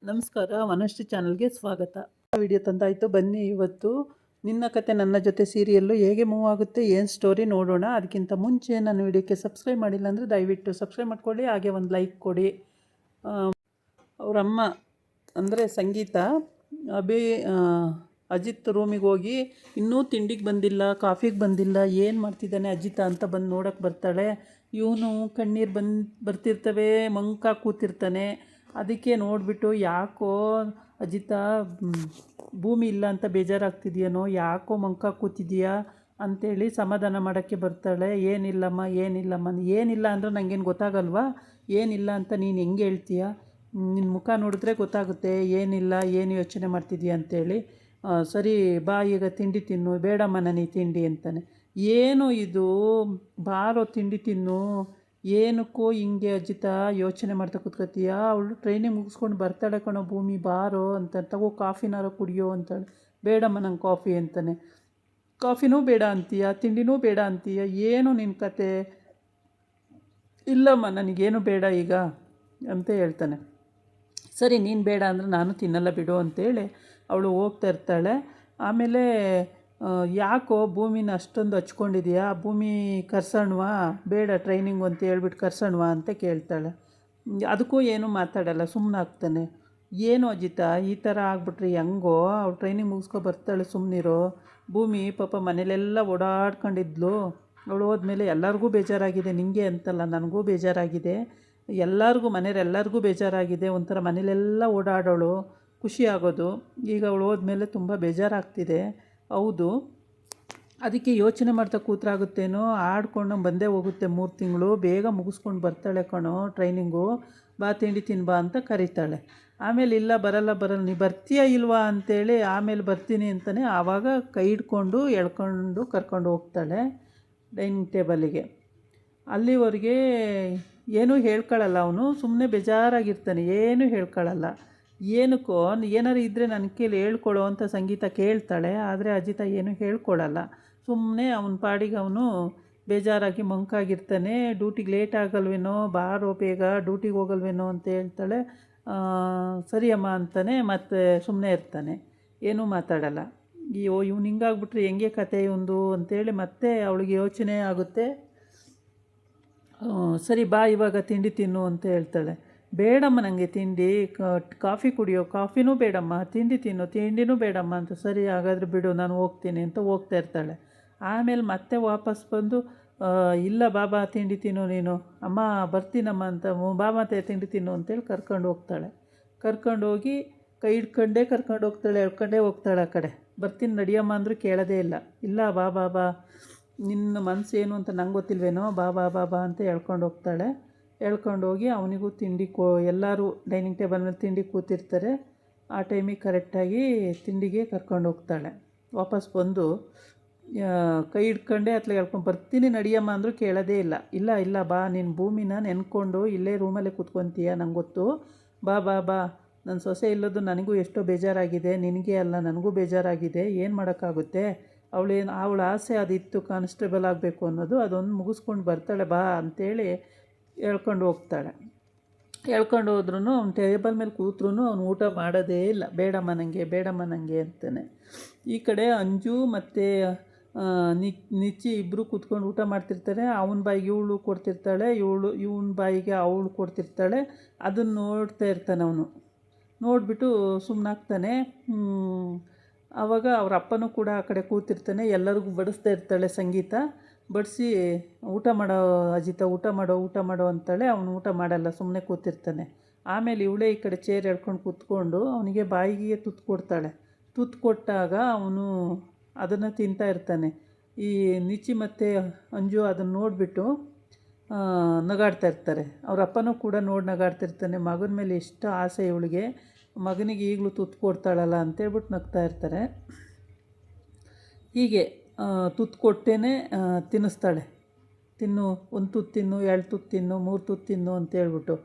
ನಮಸ್ಕಾರ, ವನಶ್ರೀ ಚಾನಲ್ಗೆ ಸ್ವಾಗತ. ವಿಡಿಯೋ ತಂದಾಯಿತು. ಬನ್ನಿ, ಇವತ್ತು ನಿನ್ನ ಕತೆ ನನ್ನ ಜೊತೆ ಸೀರಿಯಲ್ಲು ಹೇಗೆ ಮೂವ್ ಆಗುತ್ತೆ, ಏನು ಸ್ಟೋರಿ ನೋಡೋಣ. ಅದಕ್ಕಿಂತ ಮುಂಚೆ ನನ್ನ ವಿಡಿಯೋಕ್ಕೆ ಸಬ್ಸ್ಕ್ರೈಬ್ ಮಾಡಿಲ್ಲ ಅಂದರೆ ದಯವಿಟ್ಟು ಸಬ್ಸ್ಕ್ರೈಬ್ ಮಾಡ್ಕೊಳ್ಳಿ, ಹಾಗೆ ಒಂದು ಲೈಕ್ ಕೊಡಿ. ಅವರಮ್ಮ ಅಂದರೆ ಸಂಗೀತ ಅಜಿತ್ ರೂಮಿಗೆ ಹೋಗಿ ಇನ್ನೂ ತಿಂಡಿಗೆ ಬಂದಿಲ್ಲ, ಕಾಫಿಗೆ ಬಂದಿಲ್ಲ, ಏನು ಮಾಡ್ತಿದ್ದಾನೆ ಅಜಿತ ಅಂತ ಬಂದು ನೋಡೋಕ್ಕೆ ಬರ್ತಾಳೆ. ಇವನು ಕಣ್ಣೀರು ಬರ್ತಿರ್ತವೆ, ಮಂಕ ಕೂತಿರ್ತಾನೆ. ಅದಕ್ಕೆ ನೋಡಿಬಿಟ್ಟು ಯಾಕೋ ಅಜಿತ ಭೂಮಿ ಇಲ್ಲ ಅಂತ ಬೇಜಾರಾಗ್ತಿದೆಯೇನೋ, ಯಾಕೋ ಮಂಕ ಕೂತಿದೆಯಾ ಅಂಥೇಳಿ ಸಮಾಧಾನ ಮಾಡೋಕ್ಕೆ ಬರ್ತಾಳೆ. ಏನಿಲ್ಲಮ್ಮ ಏನಿಲ್ಲ ಅಂದರೆ ನನಗೇನು ಗೊತ್ತಾಗಲ್ವಾ, ಏನಿಲ್ಲ ಅಂತ ನೀನು ಹೆಂಗೆ ಹೇಳ್ತೀಯ, ನಿನ್ನ ಮುಖ ನೋಡಿದ್ರೆ ಗೊತ್ತಾಗುತ್ತೆ ಏನಿಲ್ಲ, ಏನು ಯೋಚನೆ ಮಾಡ್ತಿದ್ದೀಯ ಅಂತೇಳಿ. ಸರಿ ಬಾ ಈಗ ತಿಂಡಿ ತಿನ್ನು. ಬೇಡಮ್ಮ ನನಗೆ ತಿಂಡಿ ಅಂತಾನೆ. ಏನು ಇದು, ಬಾರೋ ತಿಂಡಿ ತಿನ್ನು. ಏನಕ್ಕೋ ಹಿಂಗೆ ಅಜಿತ ಯೋಚನೆ ಮಾಡ್ತಾ ಕೂತ್ಕೋತೀಯ, ಅವಳು ಟ್ರೈನಿಂಗ್ ಮುಗಿಸ್ಕೊಂಡು ಬರ್ತಾಳೆ ಕಣೋ ಭೂಮಿ, ಬಾರೋ ಅಂತ. ತಗೋ ಕಾಫಿನಾರೋ ಕುಡಿಯೋ ಅಂತಾಳೆ. ಬೇಡಮ್ಮ ನಂಗೆ ಕಾಫಿ ಅಂತಾನೆ. ಕಾಫಿನೂ ಬೇಡ ಅಂತೀಯ, ತಿಂಡಿನೂ ಬೇಡ ಅಂತೀಯ, ಏನು ನಿನ್ನ ಕತೆ. ಇಲ್ಲಮ್ಮ ನನಗೇನು ಬೇಡ ಈಗ ಅಂತ ಹೇಳ್ತಾನೆ. ಸರಿ ನೀನು ಬೇಡ ಅಂದರೆ ನಾನು ತಿನ್ನಲ್ಲ ಬಿಡು ಅಂತೇಳಿ ಅವಳು ಹೋಗ್ತಾ ಇರ್ತಾಳೆ. ಆಮೇಲೆ ಯಾಕೋ ಭೂಮಿನ ಅಷ್ಟೊಂದು ಹಚ್ಕೊಂಡಿದೆಯಾ, ಭೂಮಿ ಕರ್ಸೋಣವಾ, ಬೇಡ ಟ್ರೈನಿಂಗು ಅಂತ ಹೇಳ್ಬಿಟ್ಟು ಕರ್ಸೋಣವಾ ಅಂತ ಕೇಳ್ತಾಳೆ. ಅದಕ್ಕೂ ಏನೂ ಮಾತಾಡಲ್ಲ, ಸುಮ್ಮನಾಗ್ತಾನೆ. ಏನು ಅಜಿತ ಈ ಥರ ಆಗ್ಬಿಟ್ರಿ ಹೆಂಗೋ, ಅವಳು ಟ್ರೈನಿಂಗ್ ಮುಗಿಸ್ಕೊ ಬರ್ತಾಳೆ, ಸುಮ್ಮನಿರೋ. ಭೂಮಿ ಪಾಪ ಮನೇಲೆಲ್ಲ ಓಡಾಡ್ಕೊಂಡಿದ್ಲು, ಅವಳು ಹೋದ್ಮೇಲೆ ಎಲ್ಲರಿಗೂ ಬೇಜಾರಾಗಿದೆ, ನಿಂಗೆ ಅಂತಲ್ಲ ನನಗೂ ಬೇಜಾರಾಗಿದೆ, ಮನೆಯವರೆಲ್ಲರಿಗೂ ಬೇಜಾರಾಗಿದೆ. ಒಂಥರ ಮನೇಲೆಲ್ಲ ಓಡಾಡೋಳು, ಖುಷಿ ಆಗೋದು. ಈಗ ಅವಳು ಹೋದ್ಮೇಲೆ ತುಂಬ ಬೇಜಾರಾಗ್ತಿದೆ. ಹೌದು, ಅದಕ್ಕೆ ಯೋಚನೆ ಮಾಡ್ತಾ ಕೂತ್ರಾಗುತ್ತೇನೋ, ಆಡ್ಕೊಂಡು ಬಂದೇ ಹೋಗುತ್ತೆ 3 ತಿಂಗಳು, ಬೇಗ ಮುಗಿಸ್ಕೊಂಡು ಬರ್ತಾಳೆ ಕಣೋ ಟ್ರೈನಿಂಗು, ಬಾ ತಿಂಡಿ ತಿನ್ಬಾ ಅಂತ ಕರೀತಾಳೆ. ಆಮೇಲೆ ಇಲ್ಲ ಬರಲ್ಲ ನೀ ಬರ್ತೀಯಾ ಇಲ್ವಾ ಅಂತೇಳಿ ಆಮೇಲೆ ಬರ್ತೀನಿ ಅಂತಲೇ ಆವಾಗ ಕೈ ಹಿಡ್ಕೊಂಡು ಎಳ್ಕೊಂಡು ಕರ್ಕೊಂಡು ಹೋಗ್ತಾಳೆ ಡೈನಿಂಗ್ ಟೇಬಲಿಗೆ. ಅಲ್ಲಿವರೆಗೆ ಏನೂ ಹೇಳ್ಕೊಳ್ಳಲ್ಲ ಅವನು, ಸುಮ್ಮನೆ ಬೇಜಾರಾಗಿರ್ತಾನೆ, ಏನೂ ಹೇಳ್ಕೊಳ್ಳಲ್ಲ. ಏನಕ್ಕೋ ಏನಾರು ಇದ್ದರೆ ನನ್ನ ಕೈಲಿ ಹೇಳ್ಕೊಳೋ ಅಂತ ಸಂಗೀತ ಕೇಳ್ತಾಳೆ. ಆದರೆ ಅಜಿತ ಏನೂ ಹೇಳ್ಕೊಳಲ್ಲ, ಸುಮ್ಮನೆ ಅವನ ಪಾಡಿಗೆ ಅವನು ಬೇಜಾರಾಗಿ ಮಂಕಾಗಿರ್ತಾನೆ. ಡ್ಯೂಟಿಗೆ ಲೇಟ್ ಆಗಲ್ವೇನೋ, ಬಾರೋ ಬೇಗ ಡ್ಯೂಟಿಗೆ ಹೋಗಲ್ವೇನೋ ಅಂತ ಹೇಳ್ತಾಳೆ. ಸರಿ ಅಮ್ಮ ಅಂತಾನೆ, ಮತ್ತು ಸುಮ್ಮನೆ ಇರ್ತಾನೆ, ಏನೂ ಮಾತಾಡಲ್ಲ. ಇವ್ನು ಹಿಂಗಾಗ್ಬಿಟ್ರೆ ಹೆಂಗೆ ಕತೆ ಇವಂದು ಅಂತೇಳಿ ಮತ್ತೆ ಅವಳಿಗೆ ಯೋಚನೆ ಆಗುತ್ತೆ. ಸರಿ ಬಾ ಇವಾಗ ತಿಂಡಿ ತಿನ್ನು ಅಂತ ಹೇಳ್ತಾಳೆ. ಬೇಡಮ್ಮ ನನಗೆ ತಿಂಡಿ, ಕಾಫಿ ಕುಡಿಯೋ, ಕಾಫಿನೂ ಬೇಡಮ್ಮ, ತಿಂಡಿ ತಿನ್ನು, ತಿಂಡಿನೂ ಬೇಡಮ್ಮ ಅಂತ. ಸರಿ ಹಾಗಾದರೆ ಬಿಡು ನಾನು ಹೋಗ್ತೀನಿ ಅಂತ ಹೋಗ್ತಾ ಇರ್ತಾಳೆ. ಆಮೇಲೆ ಮತ್ತೆ ವಾಪಸ್ ಬಂದು ಇಲ್ಲ ಬಾಬಾ ತಿಂಡಿ ತಿನ್ನು ನೀನು, ಅಮ್ಮ ಬರ್ತೀನಮ್ಮ ಅಂತ, ಬಾ ಮತ್ತೆ ತಿಂಡಿ ತಿನ್ನು ಅಂತೇಳಿ ಕರ್ಕೊಂಡು ಹೋಗ್ತಾಳೆ. ಕರ್ಕೊಂಡೋಗಿ ಕೈ ಹಿಡ್ಕೊಂಡೇ ಕರ್ಕೊಂಡು ಹೋಗ್ತಾಳೆ, ಎಳ್ಕೊಂಡೇ ಹೋಗ್ತಾಳೆ ಆ ಕಡೆ. ಬರ್ತೀನಿ ನಡಿಯಮ್ಮ ಅಂದರೂ ಕೇಳೋದೇ ಇಲ್ಲ. ಇಲ್ಲ ಬಾ ನಿನ್ನ ಮನಸ್ಸು ಏನು ಅಂತ ನಂಗೆ ಗೊತ್ತಿಲ್ವೇನೋ, ಬಾ ಅಂತ ಹೇಳ್ಕೊಂಡು ಹೋಗ್ತಾಳೆ. ಹೇಳ್ಕೊಂಡೋಗಿ ಅವನಿಗೂ ತಿಂಡಿ ಎಲ್ಲರೂ ಡೈನಿಂಗ್ ಟೇಬಲ್ ಮೇಲೆ ತಿಂಡಿ ಕೂತಿರ್ತಾರೆ. ಆ ಟೈಮಿಗೆ ಕರೆಕ್ಟಾಗಿ ತಿಂಡಿಗೆ ಕರ್ಕೊಂಡು ಹೋಗ್ತಾಳೆ. ವಾಪಸ್ ಬಂದು ಕೈ ಹಿಡ್ಕೊಂಡೆ ಅತ್ಲಾಗೆ ಹೇಳ್ಕೊಂಡು ಬರ್ತೀನಿ ನಡಿಯಮ್ಮ ಅಂದರೂ ಕೇಳೋದೇ ಇಲ್ಲ. ಇಲ್ಲ ಬಾ, ನೀನು ಭೂಮಿನ ನೆನ್ಕೊಂಡು ಇಲ್ಲೇ ರೂಮಲ್ಲೇ ಕೂತ್ಕೊತೀಯ, ನಂಗೆ ಗೊತ್ತು, ಬಾ ನನ್ನ ಸೊಸೆ ಇಲ್ಲದು ನನಗೂ ಎಷ್ಟೋ ಬೇಜಾರಾಗಿದೆ, ನಿನಗೆ ಅಲ್ಲ ನನಗೂ ಬೇಜಾರಾಗಿದೆ, ಏನು ಮಾಡೋಕ್ಕಾಗುತ್ತೆ. ಅವಳ ಆಸೆ ಅದಿತ್ತು ಕಾನ್ಸ್ಟೇಬಲ್ ಆಗಬೇಕು ಅನ್ನೋದು, ಅದೊಂದು ಮುಗಿಸ್ಕೊಂಡು ಬರ್ತಾಳೆ ಬಾ ಅಂತೇಳಿ ಹೇಳ್ಕೊಂಡು ಹೋಗ್ತಾಳೆ. ಹೇಳ್ಕೊಂಡು ಹೋದ್ರೂ ಅವ್ನು ಟೇಬಲ್ ಮೇಲೆ ಕೂತ್ರೂ ಅವನು ಊಟ ಮಾಡೋದೇ ಇಲ್ಲ. ಬೇಡಮ್ಮ ನನಗೆ ಅಂತಾನೆ. ಈ ಕಡೆ ಅಂಜು ಮತ್ತು ನಿಚ್ಚಿ ಇಬ್ಬರು ಕೂತ್ಕೊಂಡು ಊಟ ಮಾಡ್ತಿರ್ತಾರೆ. ಅವನ ಬಾಯಿಗೆ ಇವಳು ಕೊಡ್ತಿರ್ತಾಳೆ, ಇವನ ಬಾಯಿಗೆ ಅವಳು ಕೊಡ್ತಿರ್ತಾಳೆ. ಅದನ್ನು ನೋಡ್ತಾ ಇರ್ತಾನೆ ಅವನು. ನೋಡಿಬಿಟ್ಟು ಸುಮ್ಮನಾಗ್ತಾನೆ. ಆವಾಗ ಅವ್ರ ಅಪ್ಪನೂ ಕೂಡ ಆ ಕಡೆ ಕೂತಿರ್ತಾನೆ. ಎಲ್ಲರಿಗೂ ಬಡಿಸ್ತಾ ಇರ್ತಾಳೆ ಸಂಗೀತ. ಬಡಿಸಿ ಊಟ ಮಾಡೋ ಅಜಿತ, ಊಟ ಮಾಡೋ ಅಂತಾಳೆ. ಅವನು ಊಟ ಮಾಡಲ್ಲ, ಸುಮ್ಮನೆ ಕೂತಿರ್ತಾನೆ. ಆಮೇಲೆ ಇವಳೇ ಈ ಕಡೆ ಚೇರ್ ಎಳ್ಕೊಂಡು ಕೂತ್ಕೊಂಡು ಅವನಿಗೆ ಬಾಯಿಗೆ ತುತ್ತು ಕೊಡ್ತಾಳೆ. ತುತ್ತು ಕೊಟ್ಟಾಗ ಅವನು ಅದನ್ನು ತಿಂತಾ ಇರ್ತಾನೆ. ಈ ನಿಚ್ಚಿ ಮತ್ತು ಅಂಜು ಅದನ್ನು ನೋಡಿಬಿಟ್ಟು ನಗಾಡ್ತಾ ಇರ್ತಾರೆ. ಅವ್ರ ಅಪ್ಪನೂ ಕೂಡ ನೋಡಿ ನಗಾಡ್ತಿರ್ತಾನೆ. ಮಗನ ಮೇಲೆ ಎಷ್ಟು ಆಸೆ ಇವಳಿಗೆ, ಮಗನಿಗೆ ಈಗಲೂ ತುತ್ತು ಕೊಡ್ತಾಳಲ್ಲ ಅಂತೇಳ್ಬಿಟ್ಟು ನಗ್ತಾ ಇರ್ತಾರೆ. ಹೀಗೆ ತುತ್ತು ಕೊಟ್ಟೇ ತಿನ್ನಿಸ್ತಾಳೆ. ತಿನ್ನು, 1 ತುತ್ತು ತಿನ್ನು, 2 ತುತ್ತು ತಿನ್ನು, 3 ತುತ್ತು ತಿನ್ನು ಅಂತೇಳ್ಬಿಟ್ಟು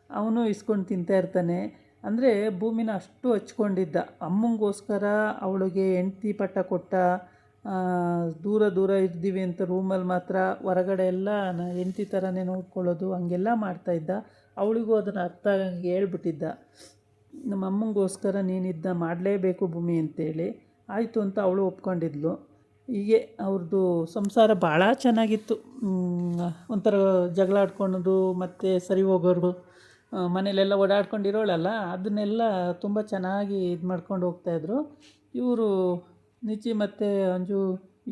ಅವನು ಇಸ್ಕೊಂಡು ತಿಂತಾ ಇರ್ತಾನೆ. ಅಂದರೆ ಭೂಮಿನ ಅಷ್ಟು ಹಚ್ಕೊಂಡಿದ್ದ. ಅಮ್ಮಂಗೋಸ್ಕರ ಅವಳಿಗೆ ಹೆಂಡ್ತಿ ಪಟ್ಟ ಕೊಟ್ಟ, ದೂರ ಇದ್ದೀವಿ ಅಂತ ರೂಮಲ್ಲಿ ಮಾತ್ರ, ಹೊರಗಡೆ ಎಲ್ಲ ಹೆಂಡ್ತಿ ಥರನೇ ನೋಡ್ಕೊಳ್ಳೋದು, ಹಂಗೆಲ್ಲ ಮಾಡ್ತಾಯಿದ್ದ. ಅವಳಿಗೂ ಅದನ್ನು ಅರ್ಥ ಆಗಂಗೆ ಹೇಳ್ಬಿಟ್ಟಿದ್ದ. ನಮ್ಮ ಅಮ್ಮಂಗೋಸ್ಕರ ನೀನಿದ್ದ ಮಾಡಲೇಬೇಕು ಭೂಮಿ ಅಂತೇಳಿ ಆಯಿತು ಅಂತ ಅವಳು ಒಪ್ಕೊಂಡಿದ್ಲು. ಹೀಗೆ ಅವ್ರದ್ದು ಸಂಸಾರ ಭಾಳ ಚೆನ್ನಾಗಿತ್ತು. ಒಂಥರ ಜಗಳ ಆಡ್ಕೊಳೋದು ಮತ್ತು ಸರಿ ಹೋಗೋರು, ಮನೇಲೆಲ್ಲ ಓಡಾಡ್ಕೊಂಡಿರೋಳಲ್ಲ, ಅದನ್ನೆಲ್ಲ ತುಂಬ ಚೆನ್ನಾಗಿ ಇದು ಮಾಡ್ಕೊಂಡು ಹೋಗ್ತಾಯಿದ್ರು. ಇವರು ನಿಚಿ ಮತ್ತು ಅಂಜು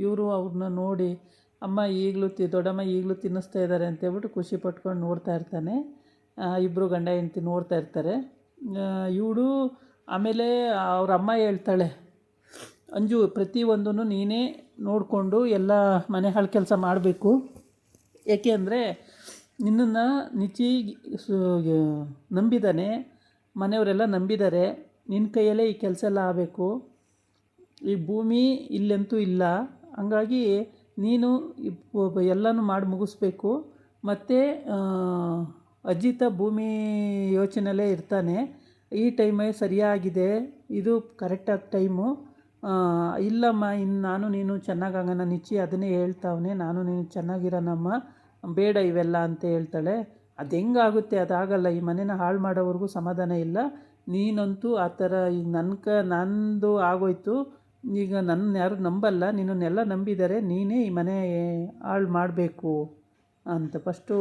ಇವರು ಅವ್ರನ್ನ ನೋಡಿ ಅಮ್ಮ ಈಗಲೂ ದೊಡ್ಡಮ್ಮ ಈಗಲೂ ತಿನ್ನಿಸ್ತಾ ಇದ್ದಾರೆ ಅಂತೇಳ್ಬಿಟ್ಟು ಖುಷಿ ಪಟ್ಕೊಂಡು ನೋಡ್ತಾ ಇರ್ತಾನೆ. ಇಬ್ಬರು ಗಂಡ ಹೆಂಡ್ತಿ ನೋಡ್ತಾ ಇರ್ತಾರೆ. ಇವಳು ಆಮೇಲೆ ಅವ್ರ ಅಮ್ಮ ಹೇಳ್ತಾಳೆ, ಅಂಜು ಪ್ರತಿಯೊಂದೂ ನೀನೇ ನೋಡಿಕೊಂಡು ಎಲ್ಲ ಮನೆ ಹಾಳು ಕೆಲಸ ಮಾಡಬೇಕು. ಏಕೆ ಅಂದರೆ ನಿನ್ನನ್ನು ನಿಚಿ ನಂಬಿದ್ದಾನೆ, ಮನೆಯವರೆಲ್ಲ ನಂಬಿದ್ದಾರೆ, ನಿನ್ನ ಕೈಯಲ್ಲೇ ಈ ಕೆಲಸ ಎಲ್ಲ ಆಗಬೇಕು. ಈ ಭೂಮಿ ಇಲ್ಲಂತೂ ಇಲ್ಲ, ಹಂಗಾಗಿ ನೀನು ಎಲ್ಲನೂ ಮಾಡಿ ಮುಗಿಸ್ಬೇಕು. ಮತ್ತು ಅಜಿತ ಭೂಮಿ ಯೋಚನೆಯಲ್ಲೇ ಇರ್ತಾನೆ. ಈ ಟೈಮೇ ಸರಿಯಾಗಿದೆ, ಇದು ಕರೆಕ್ಟಾದ ಟೈಮು. ಇಲ್ಲಮ್ಮ, ಇನ್ನು ನಾನು ನೀನು ಚೆನ್ನಾಗಾಗೋಣ, ನಿಚ್ಚಿ ಅದನ್ನೇ ಹೇಳ್ತಾವನೆ, ನಾನು ನೀನು ಚೆನ್ನಾಗಿರೋಣಮ್ಮ, ಬೇಡ ಇವೆಲ್ಲ ಅಂತ ಹೇಳ್ತಾಳೆ. ಅದು ಹೆಂಗಾಗುತ್ತೆ, ಅದಾಗಲ್ಲ. ಈ ಮನೇನ ಹಾಳು ಮಾಡೋವರೆಗೂ ಸಮಾಧಾನ ಇಲ್ಲ. ನೀನಂತೂ ಆ ಥರ ಈಗ ನಂದು ಆಗೋಯ್ತು, ಈಗ ನನ್ನ ಯಾರು ನಂಬಲ್ಲ, ನಿನ್ನನ್ನೆಲ್ಲ ನಂಬಿದ್ದಾರೆ, ನೀನೇ ಈ ಮನೆ ಹಾಳು ಮಾಡಬೇಕು ಅಂತ. ಫಸ್ಟು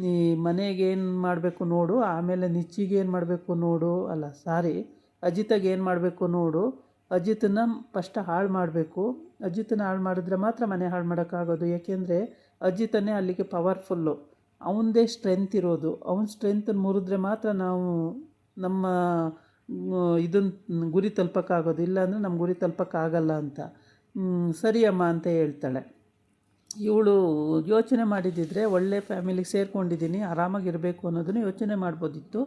ನೀ ಮನೆಗೇನು ಮಾಡಬೇಕು ನೋಡು, ಆಮೇಲೆ ನಿಚ್ಚಿಗೇನು ಮಾಡಬೇಕು ನೋಡು, ಅಲ್ಲ ಸಾರಿ ಅಜಿತಾಗೆ ಏನು ಮಾಡಬೇಕು ನೋಡು. ಅಜಿತನ್ನ ಫಸ್ಟ್ ಹಾಳು ಮಾಡಬೇಕು. ಅಜಿತನ ಹಾಳು ಮಾಡಿದ್ರೆ ಮಾತ್ರ ಮನೆ ಹಾಳು ಮಾಡೋಕ್ಕಾಗೋದು. ಏಕೆಂದರೆ ಅಜಿತನೇ ಅಲ್ಲಿಗೆ ಪವರ್ಫುಲ್ಲು, ಅವನದೇ ಸ್ಟ್ರೆಂತ್ ಇರೋದು. ಅವನ ಸ್ಟ್ರೆಂತನ್ನು ಮುರಿದ್ರೆ ಮಾತ್ರ ನಾವು ನಮ್ಮ ಇದನ್ನು ಗುರಿ ತಲುಪೋಕ್ಕಾಗೋದು, ಇಲ್ಲಾಂದರೆ ನಮ್ಮ ಗುರಿ ತಲುಪೋಕ್ಕಾಗಲ್ಲ ಅಂತ. ಸರಿ ಅಮ್ಮ ಅಂತ ಹೇಳ್ತಾಳೆ. ಇವಳು ಯೋಚನೆ ಮಾಡಿದ್ದಿದ್ರೆ ಒಳ್ಳೆ ಫ್ಯಾಮಿಲಿಗೆ ಸೇರ್ಕೊಂಡಿದ್ದೀನಿ, ಆರಾಮಾಗಿರಬೇಕು ಅನ್ನೋದನ್ನು ಯೋಚನೆ ಮಾಡ್ಬೋದಿತ್ತು.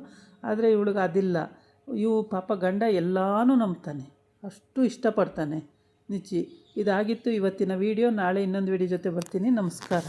ಆದರೆ ಇವಳಿಗೆ ಅದಿಲ್ಲ. ಪಾಪ ಗಂಡ ಎಲ್ಲನೂ ನಂಬ್ತಾನೆ, ಅಷ್ಟು ಇಷ್ಟಪಡ್ತಾನೆ ನಿಚ್ಚಿ. ಇದಾಗಿತ್ತು ಇವತ್ತಿನ ವೀಡಿಯೋ. ನಾಳೆ ಇನ್ನೊಂದು ವೀಡಿಯೋ ಜೊತೆ ಬರ್ತೀನಿ. ನಮಸ್ಕಾರ.